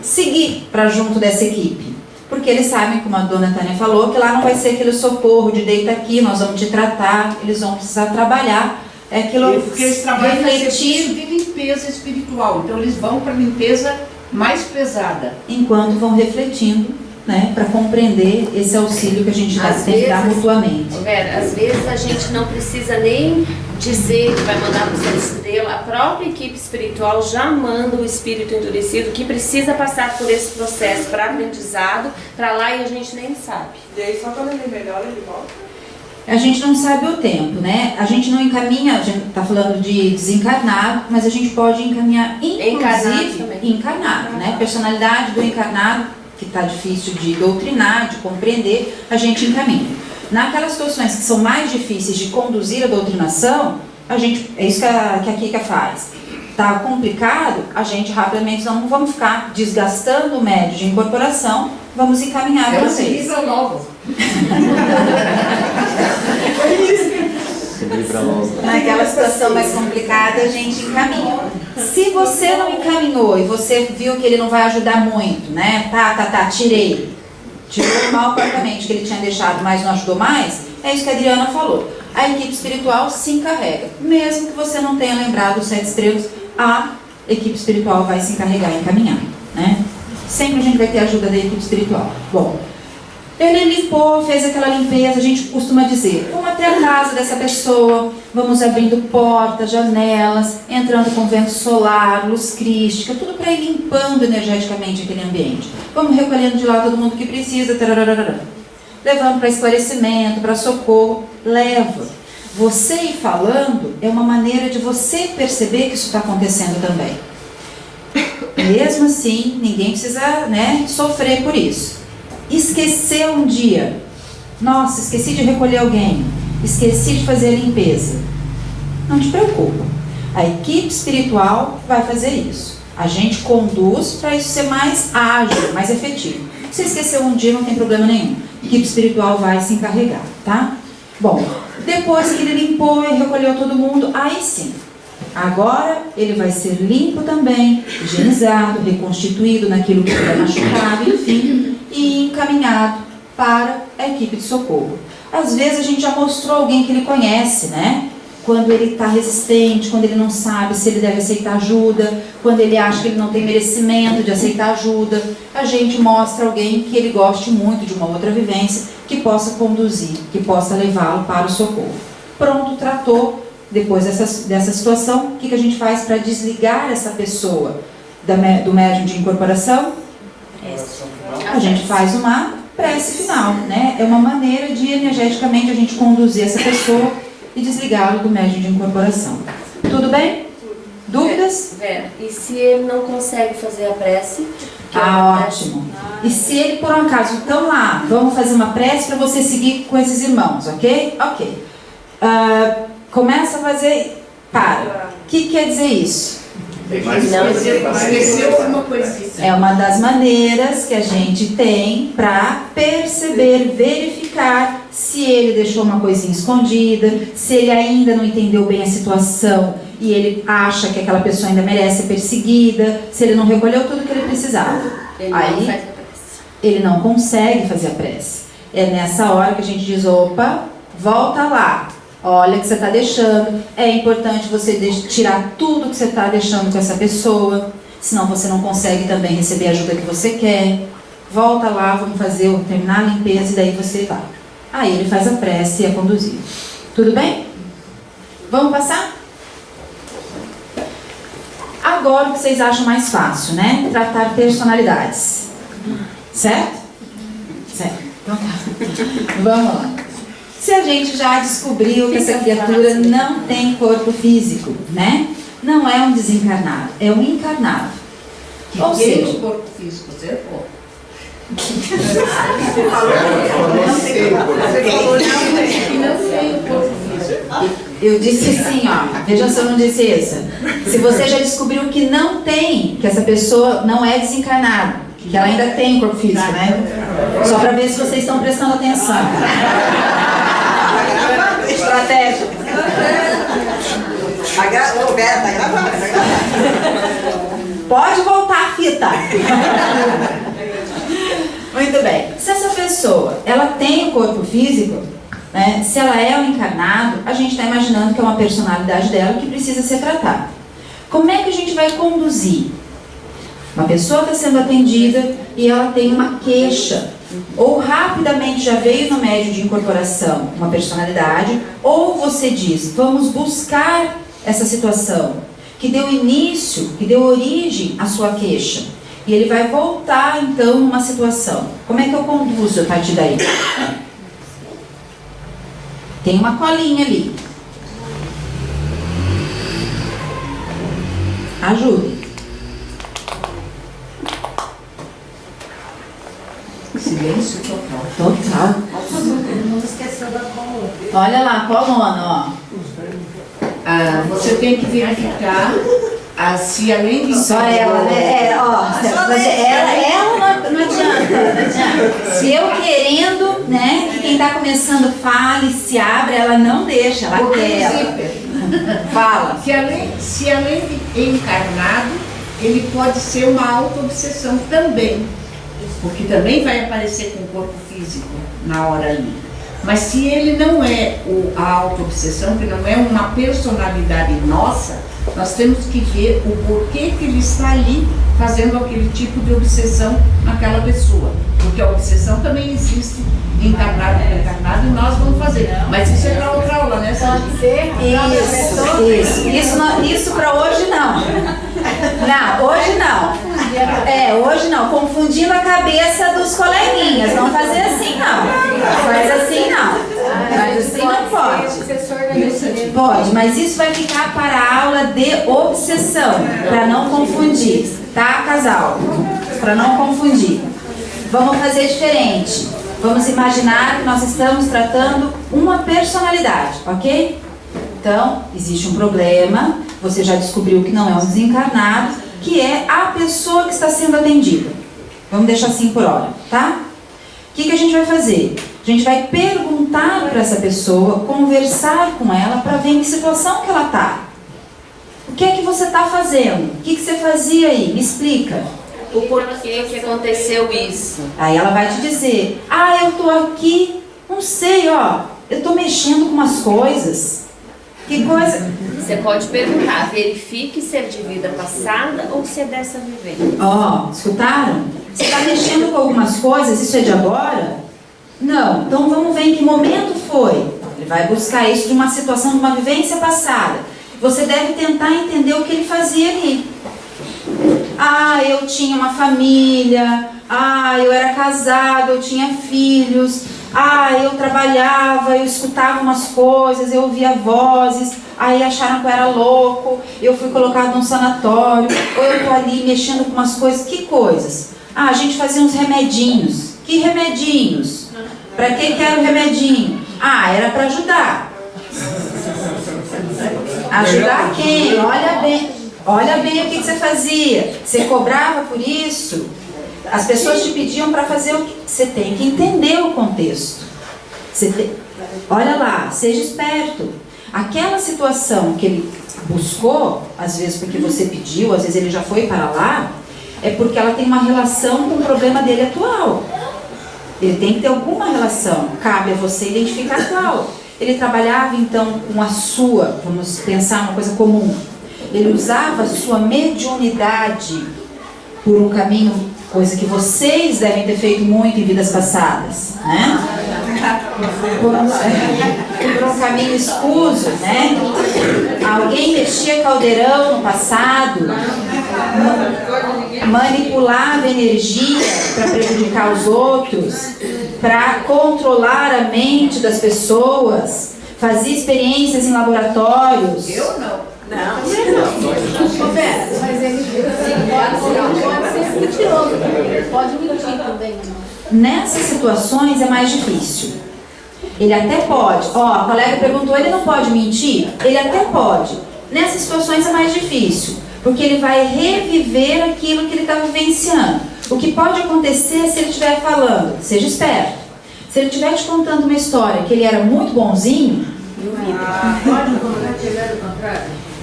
seguir para junto dessa equipe. Porque eles sabem, como a dona Tânia falou, que lá não vai ser aquele socorro de deita aqui, nós vamos te tratar, eles vão precisar trabalhar. É aquilo, porque eles trabalham no serviço de limpeza espiritual, então eles vão para a limpeza mais pesada. Enquanto vão refletindo, né, para compreender esse auxílio que a gente tem que dar mutuamente. Vera, às vezes a gente não precisa nem dizer que vai mandar para o 7 Estrelas, a própria equipe espiritual já manda o espírito endurecido que precisa passar por esse processo para aprendizado, para lá e a gente nem sabe. E aí só quando ele melhora, ele volta? A gente não sabe o tempo, né? A gente não encaminha, a gente está falando de desencarnado, mas a gente pode encaminhar, inclusive, encarnado, né? Personalidade do encarnado, que está difícil de doutrinar, de compreender, a gente encaminha. Naquelas situações que são mais difíceis de conduzir a doutrinação, a gente, é isso que a Kika faz. Tá complicado, a gente rapidamente não vamos ficar desgastando o médio de incorporação, vamos encaminhar para vocês. livro novo. Naquela situação mais complicada, a gente encaminha. Se você não encaminhou e você viu que ele não vai ajudar muito, né? Tirei. Tirou mal completamente, que ele tinha deixado, mas não ajudou mais, é isso que a Adriana falou. A equipe espiritual se encarrega. Mesmo que você não tenha lembrado os 7 estrelas, a equipe espiritual vai se encarregar e encaminhar, né? Sempre a gente vai ter a ajuda da equipe espiritual. Bom, ele limpou, fez aquela limpeza, a gente costuma dizer, vamos até a casa dessa pessoa, vamos abrindo portas, janelas, entrando com vento solar, luz crística, tudo para ir limpando energeticamente aquele ambiente. Vamos recolhendo de lá todo mundo que precisa, tarararara. Levando para esclarecimento, para socorro, leva. Você ir falando é uma maneira de você perceber que isso está acontecendo também. Mesmo assim, ninguém precisa, né, sofrer por isso. Esqueceu um dia, nossa, esqueci de recolher alguém, esqueci de fazer a limpeza. Não te preocupa, a equipe espiritual vai fazer isso. A gente conduz para isso ser mais ágil, mais efetivo. Se esqueceu um dia, não tem problema nenhum. A equipe espiritual vai se encarregar, tá? Bom, depois que ele limpou e recolheu todo mundo, aí sim. Agora ele vai ser limpo também, higienizado, reconstituído naquilo que foi machucado, enfim, e encaminhado para a equipe de socorro. Às vezes a gente já mostrou alguém que ele conhece, né? Quando ele está resistente, quando ele não sabe se ele deve aceitar ajuda, quando ele acha que ele não tem merecimento de aceitar ajuda, a gente mostra alguém que ele goste muito de uma outra vivência, que possa conduzir, que possa levá-lo para o socorro. Pronto, tratou. Depois dessa situação, o que a gente faz para desligar essa pessoa do médium de incorporação? A gente faz uma prece final, né? É uma maneira de energeticamente a gente conduzir essa pessoa e desligá-lo do médium de incorporação. Tudo bem? Dúvidas? E se ele não consegue fazer a prece? Ótimo. E se ele por um acaso, então lá, vamos fazer uma prece para você seguir com esses irmãos, ok? Ok. Começa a fazer, para. O que quer dizer isso? Esqueceu alguma coisinha. É uma das maneiras que a gente tem para perceber, verificar se ele deixou uma coisinha escondida, se ele ainda não entendeu bem a situação e ele acha que aquela pessoa ainda merece ser perseguida, se ele não recolheu tudo que ele precisava. Aí ele não consegue fazer a prece. É nessa hora que a gente diz, opa, volta lá. Olha que você está deixando, é importante você tirar tudo que você está deixando com essa pessoa, senão você não consegue também receber a ajuda que você quer. Volta lá, vamos terminar a limpeza e daí você vai. Aí ele faz a prece e é conduzido. Tudo bem? Vamos passar? Agora o que vocês acham mais fácil, né? Tratar personalidades. Certo? Certo. Então tá. Vamos lá. Se a gente já descobriu que essa criatura não tem corpo físico, né? Não é um desencarnado, é um encarnado. Ou seja, o corpo físico, você pô. Você falou não tem o corpo físico. eu disse assim, ó, veja se eu não disse isso. Se você já descobriu que não tem, que essa pessoa não é desencarnada, que ela ainda tem corpo físico, né? Só para ver se vocês estão prestando atenção. Estratégia. Tá gravando. Pode voltar a fita. Muito bem. Se essa pessoa, ela tem o corpo físico, né, se ela é um encarnado, a gente está imaginando que é uma personalidade dela que precisa ser tratada. Como é que a gente vai conduzir? Uma pessoa está sendo atendida e ela tem uma queixa, ou rapidamente já veio no médium de incorporação uma personalidade, ou você diz, vamos buscar essa situação que deu início, que deu origem à sua queixa, e ele vai voltar então numa situação. Como é que eu conduzo a partir daí? Tem uma colinha ali. Ajude. Silêncio total. Total. Não esqueceu da coluna. Olha lá, coluna, ó. Você tem que verificar se além de Só ela, né? Mas ela não adianta. Se eu querendo, né, que quem está começando fale, se abre, ela não deixa, ela quer. Fala. Se além de encarnado, ele pode ser uma auto-obsessão também, porque também vai aparecer com o corpo físico na hora ali. Mas se ele não é a auto-obsessão, que não é uma personalidade nossa, nós temos que ver o porquê que ele está ali fazendo aquele tipo de obsessão naquela pessoa. Porque a obsessão também existe encarnado e encarnado e nós vamos fazer. Mas isso é para outra aula, né, Sandra? Isso para hoje não. Não, hoje não. Hoje não. Confundindo a cabeça dos coleguinhas. Não fazer assim não. Faz assim não. Mas assim não pode. Pode, mas isso vai ficar para a aula de obsessão, para não confundir, tá, casal? Para não confundir. Vamos fazer diferente. Vamos imaginar que nós estamos tratando uma personalidade, ok? Então, existe um problema, você já descobriu que não é um desencarnado, que é a pessoa que está sendo atendida. Vamos deixar assim por hora, tá? O que a gente vai fazer? A gente vai perguntar para essa pessoa, conversar com ela para ver em que situação que ela está. O que é que você está fazendo? O que você fazia aí? Me explica. O porquê que aconteceu isso? Aí ela vai te dizer, eu tô aqui, não sei, eu tô mexendo com umas coisas. Que coisa? Você pode perguntar, verifique se é de vida passada ou se é dessa vivência. Escutaram? Você está mexendo com algumas coisas, isso é de agora? Não, então vamos ver em que momento foi. Ele vai buscar isso de uma situação, de uma vivência passada. Você deve tentar entender o que ele fazia ali. Eu tinha uma família, eu era casado, eu tinha filhos, eu trabalhava, eu escutava umas coisas, eu ouvia vozes, aí acharam que eu era louco, eu fui colocado num sanatório, ou eu tô ali mexendo com umas coisas. Que coisas? A gente fazia uns remedinhos. Que remedinhos? Pra que era o remedinho? Era para ajudar. Ajudar quem? Olha bem o que você fazia. Você cobrava por isso? As pessoas te pediam para fazer o que? Você tem que entender o contexto. Olha lá, seja esperto. Aquela situação que ele buscou, às vezes porque você pediu, às vezes ele já foi para lá, é porque ela tem uma relação com o problema dele atual. Ele tem que ter alguma relação. Cabe a você identificar qual. Ele trabalhava então com a sua, vamos pensar uma coisa comum. Ele usava a sua mediunidade por um caminho, coisa que vocês devem ter feito muito em vidas passadas, né? Por um caminho escuso, né? Alguém mexia caldeirão no passado, manipulava energia para prejudicar os outros, para controlar a mente das pessoas, fazia experiências em laboratórios. Eu não. Mas ele pode ser mentiroso também. Pode mentir também. Nessas situações é mais difícil. Ele até pode. A colega perguntou, ele não pode mentir? Ele até pode. Nessas situações é mais difícil, porque ele vai reviver aquilo que ele está vivenciando. O que pode acontecer se ele estiver falando, seja esperto. Se ele estiver te contando uma história que ele era muito bonzinho,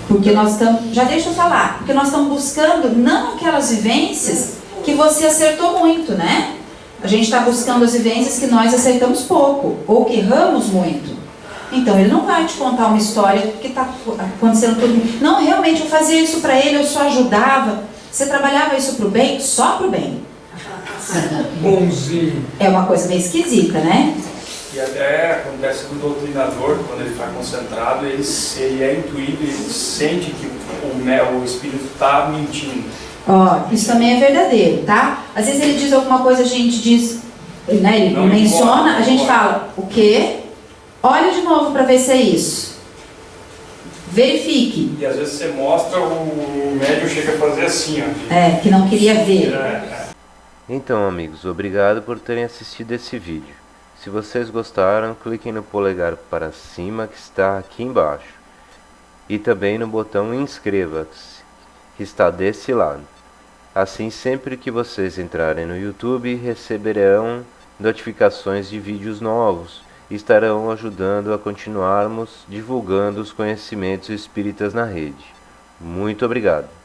porque nós estamos, já deixa eu falar, porque nós estamos buscando não aquelas vivências que você acertou muito, né? A gente está buscando as vivências que nós acertamos pouco, ou que erramos muito. Então ele não vai te contar uma história que está acontecendo tudo. Não, realmente eu fazia isso para ele, eu só ajudava. Você trabalhava isso para o bem? Só para o bem. Bonzinho. É uma coisa meio esquisita, né? E até acontece com o doutrinador, quando ele está concentrado, ele é intuído, ele sente que o espírito está mentindo. Isso também é verdadeiro, tá? Às vezes ele diz alguma coisa, a gente diz, né, ele não menciona, a gente fala, o quê? Olha de novo para ver se é isso. Verifique. E às vezes você mostra, o médium chega a fazer assim, ó. Que não queria ver. Então, amigos, obrigado por terem assistido esse vídeo. Se vocês gostaram, cliquem no polegar para cima que está aqui embaixo. E também no botão inscreva-se. que está desse lado. Assim, sempre que vocês entrarem no YouTube, receberão notificações de vídeos novos e estarão ajudando a continuarmos divulgando os conhecimentos espíritas na rede. Muito obrigado!